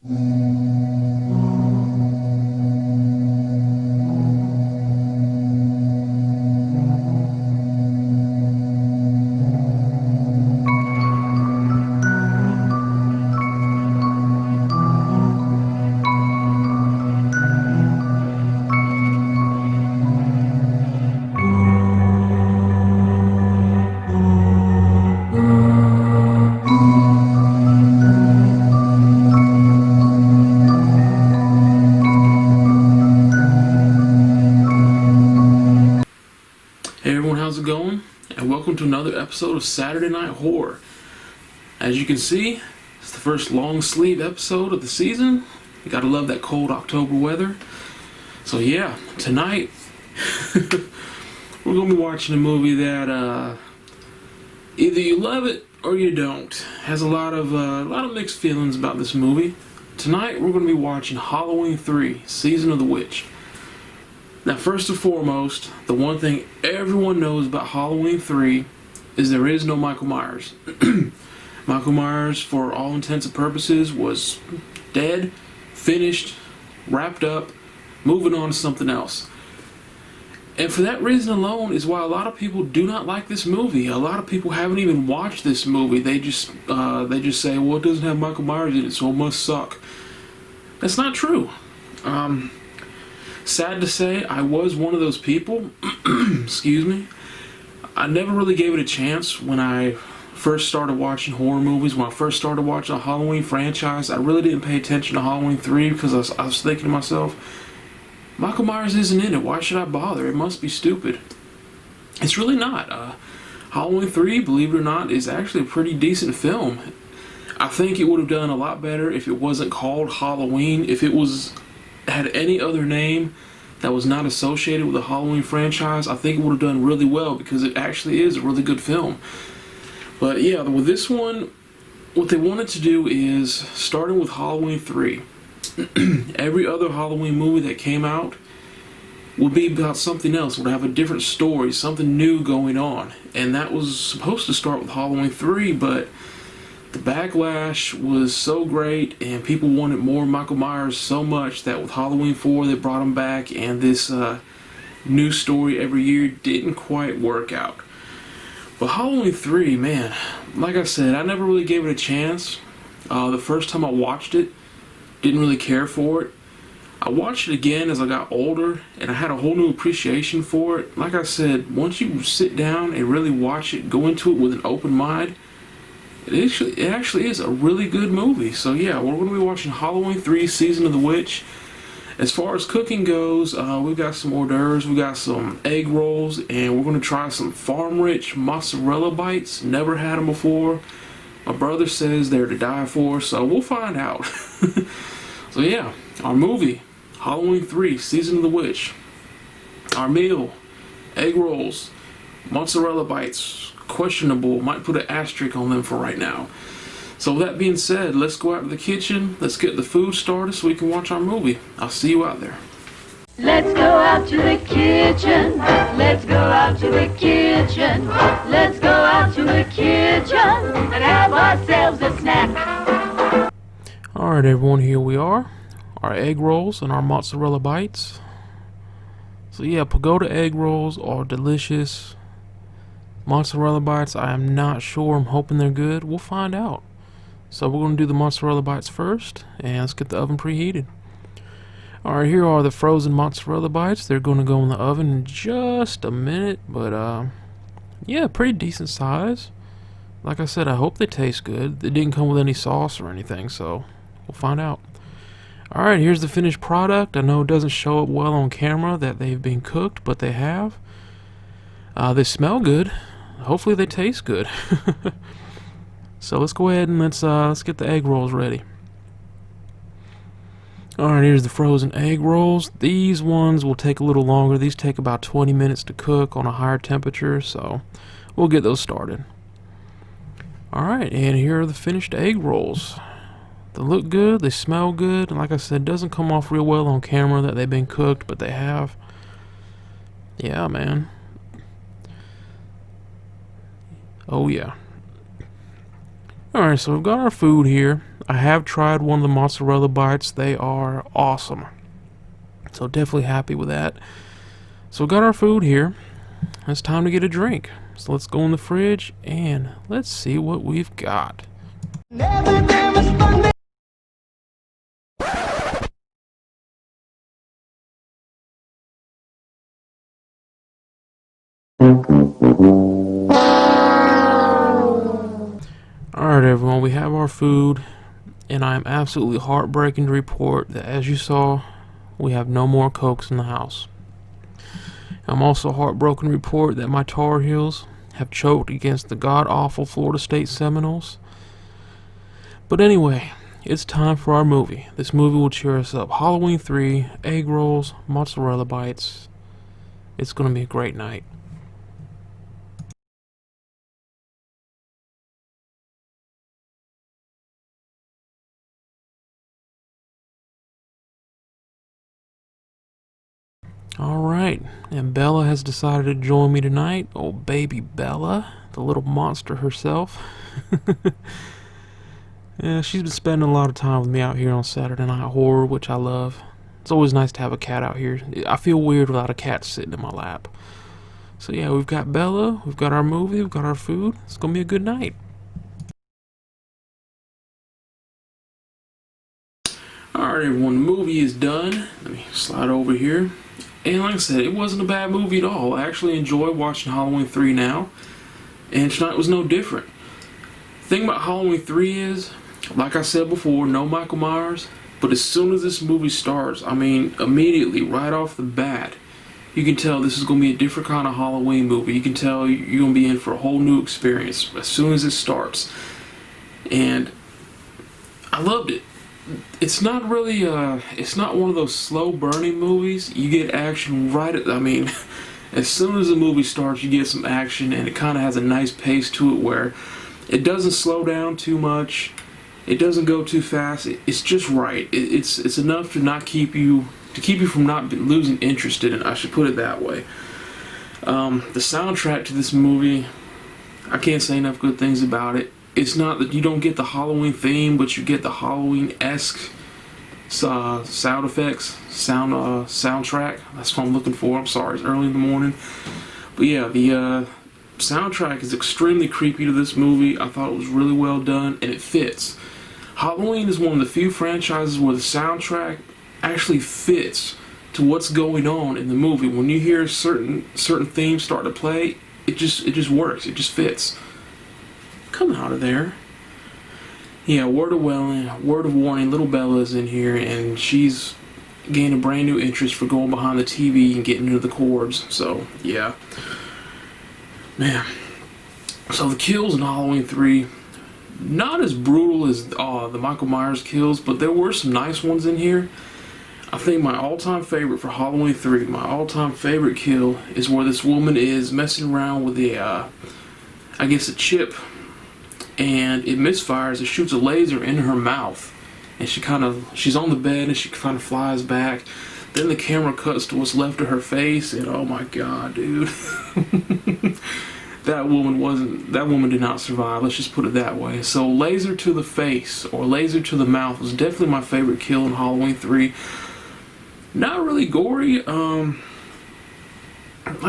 Hey everyone, how's it going? And welcome to another episode of Saturday Night Horror. As you can see, it's the first long sleeve episode of the season. You gotta love that cold October weather. So yeah, tonight we're gonna be watching a movie that either you love it or you don't. Has a lot of mixed feelings about this movie. Tonight we're gonna be watching Halloween 3: Season of the Witch. Now, first and foremost, the one thing everyone knows about Halloween 3 is there is no Michael Myers. Michael Myers, for all intents and purposes, was dead, finished, wrapped up, moving on to something else. And for that reason alone is why a lot of people do not like this movie. A lot of people haven't even watched this movie. They just say, well, it doesn't have Michael Myers in it, so it must suck. That's not true. Sad to say, I was one of those people. Excuse me. I never really gave it a chance when I first started watching horror movies. When I first started watching the Halloween franchise, I really didn't pay attention to Halloween 3 because I was thinking to myself, Michael Myers isn't in it. Why should I bother? It must be stupid. It's really not. Halloween 3, believe it or not, is actually a pretty decent film. I think it would have done a lot better if it wasn't called Halloween. If it had any other name that was not associated with the Halloween franchise, I think it would have done really well because it actually is a really good film. But yeah, with this one, what they wanted to do is, starting with Halloween 3, every other Halloween movie that came out would be about something else, would have a different story, something new going on. And that was supposed to start with Halloween 3, but the backlash was so great and people wanted more Michael Myers so much that with Halloween 4 they brought him back, and this new story every year didn't quite work out. But Halloween 3, man, like I said, I never really gave it a chance. The first time I watched it, didn't really care for it. I watched it again as I got older and I had a whole new appreciation for it. Like I said, once you sit down and really watch it, go into it with an open mind, it actually is a really good movie. So yeah, we're going to be watching Halloween 3: Season of the Witch. As far as cooking goes, we've got some hors d'oeuvres, we got some egg rolls, and we're going to try some Farm Rich mozzarella bites. Never had them before. My brother says they're to die for, so we'll find out. So yeah, our movie, Halloween 3: Season of the Witch. Our meal, egg rolls, mozzarella bites. Questionable, might put an asterisk on them for right now. So with that being said, let's go out to the kitchen, let's get the food started so we can watch our movie. I'll see you out there. Let's go out to the kitchen, let's go out to the kitchen, let's go out to the kitchen and have ourselves a snack. Alright everyone, here we are. Our egg rolls and our mozzarella bites. So yeah, pagoda egg rolls are delicious. Mozzarella bites, I am not sure. I'm hoping they're good. We'll find out. So we're going to do the mozzarella bites first, and let's get the oven preheated. Alright, here are the frozen mozzarella bites. They're going to go in the oven in just a minute, but yeah, pretty decent size. Like I said, I hope they taste good. They didn't come with any sauce or anything, so we'll find out. Alright, here's the finished product. I know it doesn't show up well on camera that they've been cooked, but they have. They smell good. Hopefully they taste good. So let's go ahead and let's get the egg rolls ready. Alright, here's the frozen egg rolls. These ones will take a little longer. These take about 20 minutes to cook on a higher temperature, so we'll get those started. Alright, and here are the finished egg rolls. They look good, they smell good, and like I said, it doesn't come off real well on camera that they've been cooked, but they have. Yeah, man. Oh yeah. Alright, so we've got our food here. I have tried one of the mozzarella bites. They are awesome. So definitely happy with that. So we got our food here. It's time to get a drink. So let's go in the fridge and let's see what we've got. Alright everyone, we have our food, and I am absolutely heartbroken to report that, as you saw, we have no more Cokes in the house. I'm also heartbroken to report that my Tar Heels have choked against the god-awful Florida State Seminoles. But anyway, it's time for our movie. This movie will cheer us up. Halloween 3, egg rolls, mozzarella bites. It's gonna be a great night. Alright, and Bella has decided to join me tonight. Oh, baby Bella, the little monster herself. Yeah, she's been spending a lot of time with me out here on Saturday Night Horror, which I love. It's always nice to have a cat out here. I feel weird without a cat sitting in my lap. So yeah, we've got Bella, we've got our movie, we've got our food. It's gonna be a good night. Alright everyone, the movie is done. Let me slide over here. And like I said, it wasn't a bad movie at all. I actually enjoy watching Halloween 3 now. And tonight was no different. The thing about Halloween 3 is, like I said before, no Michael Myers. But as soon as this movie starts, I mean, immediately, right off the bat, you can tell this is going to be a different kind of Halloween movie. You can tell you're going to be in for a whole new experience as soon as it starts. And I loved it. It's not really, it's not one of those slow burning movies. You get action right at, I mean, as soon as the movie starts, you get some action, and it kind of has a nice pace to it where it doesn't slow down too much. It doesn't go too fast. It's just right. It's enough to not keep you, from not losing interest in it. I should put it that way. The soundtrack to this movie, I can't say enough good things about it. It's not that you don't get the Halloween theme, but you get the Halloween-esque sound effects, soundtrack. That's what I'm looking for. I'm sorry, it's early in the morning. But yeah, the soundtrack is extremely creepy to this movie. I thought it was really well done, and it fits. Halloween is one of the few franchises where the soundtrack actually fits to what's going on in the movie. When you hear certain themes start to play, it just works. It just fits. Come out of there. Yeah, word of warning, little Bella's in here, and she's gained a brand new interest for going behind the TV and getting into the cords. So, yeah. Man. So the kills in Halloween 3, not as brutal as the Michael Myers kills, but there were some nice ones in here. I think my all-time favorite for Halloween 3, my all-time favorite kill is where this woman is messing around with a chip, and it misfires. It shoots a laser in her mouth, and she's on the bed, and she kind of flies back. Then the camera cuts to what's left of her face, and oh my god, dude. That woman did not survive, let's just put it that way. So laser to the face, or laser to the mouth, was definitely my favorite kill in Halloween 3. Not really gory, like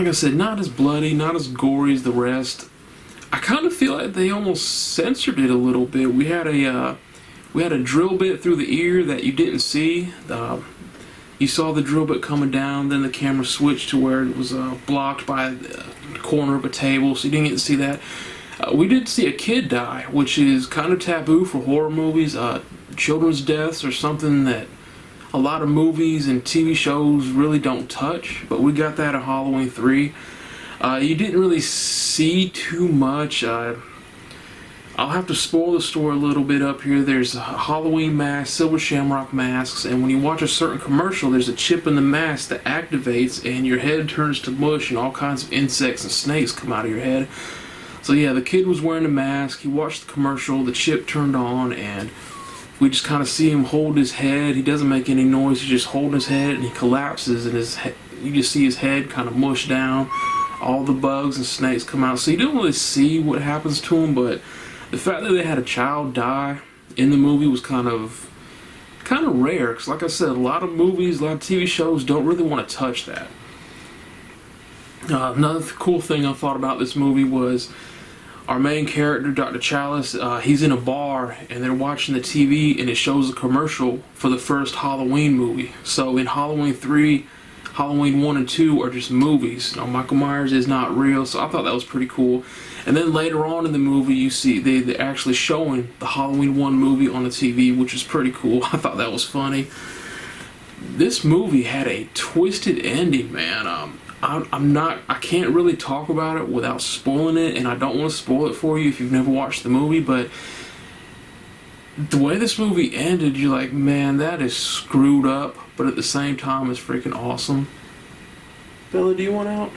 I said, not as bloody, not as gory as the rest. I kind of feel like they almost censored it a little bit. We had a drill bit through the ear that you didn't see. You saw the drill bit coming down, then the camera switched to where it was blocked by the corner of a table, so you didn't get to see that. We did see a kid die, which is kind of taboo for horror movies. Children's deaths are something that a lot of movies and TV shows really don't touch, but we got that in Halloween 3. You didn't really see too much. I'll have to spoil the story a little bit up here. There's a Halloween mask, silver shamrock masks, and when you watch a certain commercial, there's a chip in the mask that activates, and your head turns to mush, and all kinds of insects and snakes come out of your head. So yeah, the kid was wearing a mask. He watched the commercial, the chip turned on, and we just kind of see him hold his head. He doesn't make any noise. He's just holding his head, and he collapses, and you just see his head kind of mush down. All the bugs and snakes come out. So you don't really see what happens to him, but The fact that they had a child die in the movie was kind of rare, because like I said, a lot of movies, a lot of TV shows don't really want to touch that. Another cool thing I thought about this movie was our main character, Dr. Chalice, he's in a bar and they're watching the TV and it shows a commercial for the first Halloween movie. So in Halloween 3, Halloween 1 and 2 are just movies. You know, Michael Myers is not real, so I thought that was pretty cool. And then later on in the movie, you see they're actually showing the Halloween 1 movie on the TV, which is pretty cool. I thought that was funny. This movie had a twisted ending, man. I can't really talk about it without spoiling it, and I don't want to spoil it for you if you've never watched the movie, but the way this movie ended, you're like, man, that is screwed up, but at the same time, it's freaking awesome. Bella, do you want out?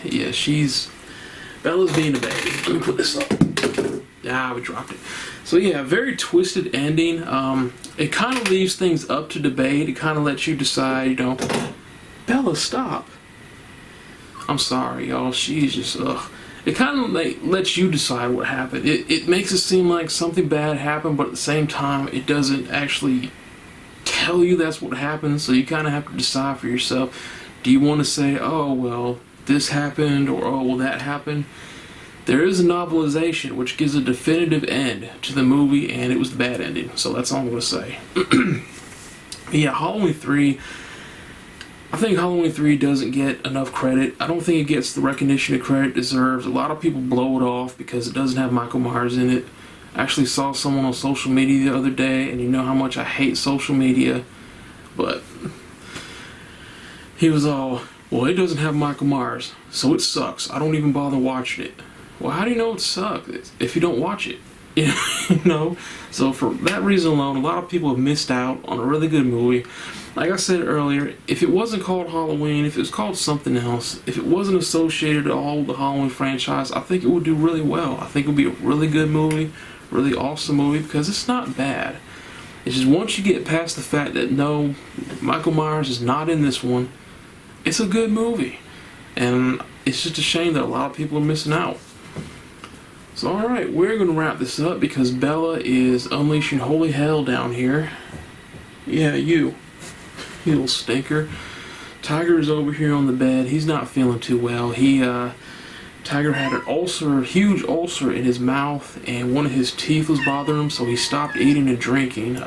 Yeah, Bella's being a baby. Let me put this up. Ah, we dropped it. So yeah, very twisted ending. It kind of leaves things up to debate. It kind of lets you decide, you know, Bella, stop. I'm sorry, y'all. She's just, ugh. It kind of lets you decide what happened. It makes it seem like something bad happened, but at the same time, it doesn't actually tell you that's what happened, so you kind of have to decide for yourself. Do you want to say, oh, well, this happened, or oh, well, that happened? There is a novelization which gives a definitive end to the movie, and it was the bad ending, so that's all I'm going to say. Yeah, Halloween 3... I think Halloween 3 doesn't get enough credit. I don't think it gets the recognition and credit it deserves. A lot of people blow it off because it doesn't have Michael Myers in it. I actually saw someone on social media the other day, and you know how much I hate social media, but he was all, well, it doesn't have Michael Myers, so it sucks. I don't even bother watching it. Well, how do you know it sucks if you don't watch it? You know? So for that reason alone, a lot of people have missed out on a really good movie. Like I said earlier, if it wasn't called Halloween, if it was called something else, if it wasn't associated at all with the Halloween franchise, I think it would do really well. I think it would be a really good movie, really awesome movie, because it's not bad. It's just once you get past the fact that no, Michael Myers is not in this one, it's a good movie. And it's just a shame that a lot of people are missing out. So alright, we're going to wrap this up because Bella is unleashing holy hell down here. Yeah, you little stinker. Tiger is over here on the bed. He's not feeling too well. Tiger had an ulcer, a huge ulcer in his mouth, and one of his teeth was bothering him, so he stopped eating and drinking.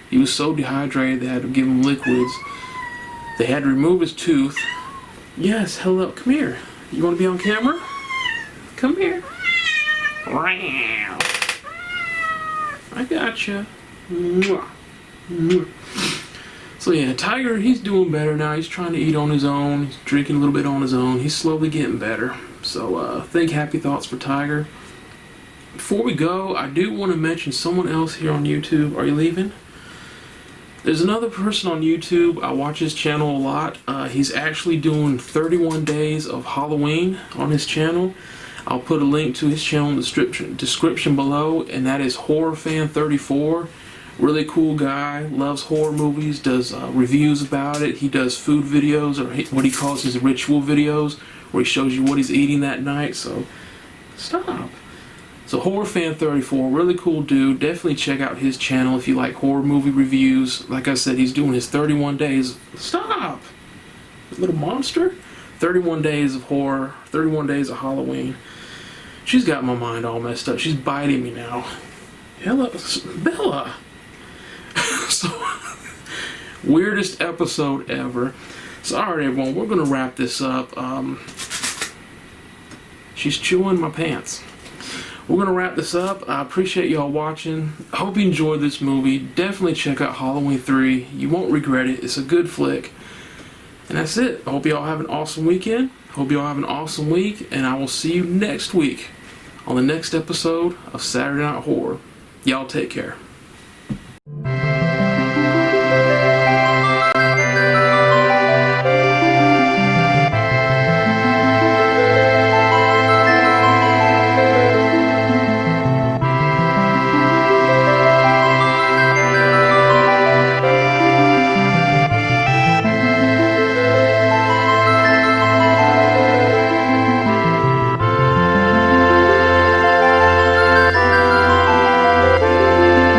He was so dehydrated they had to give him liquids. They had to remove his tooth. Yes, hello, come here. You want to be on camera? Come here. I gotcha. So yeah, Tiger, he's doing better now. He's trying to eat on his own. He's drinking a little bit on his own. He's slowly getting better. So think happy thoughts for Tiger. Before we go, I do want to mention someone else here on YouTube. Are you leaving? There's another person on YouTube. I watch his channel a lot. He's actually doing 31 days of Halloween on his channel. I'll put a link to his channel in the description below, and that is HorrorFan34. Really cool guy, loves horror movies, does reviews about it. He does food videos, or what he calls his ritual videos, where he shows you what he's eating that night. So, stop. So HorrorFan34, really cool dude. Definitely check out his channel if you like horror movie reviews. Like I said, he's doing his 31 days. Stop! Little monster. 31 days of horror, 31 days of Halloween. She's got my mind all messed up. She's biting me now. Hello, Bella. So, weirdest episode ever. So, alright everyone, we're going to wrap this up. She's chewing my pants. We're going to wrap this up. I appreciate y'all watching. I hope you enjoyed this movie. Definitely check out Halloween 3. You won't regret it. It's a good flick. And that's it. I hope y'all have an awesome weekend. Hope y'all have an awesome week. And I will see you next week on the next episode of Saturday Night Horror. Y'all take care.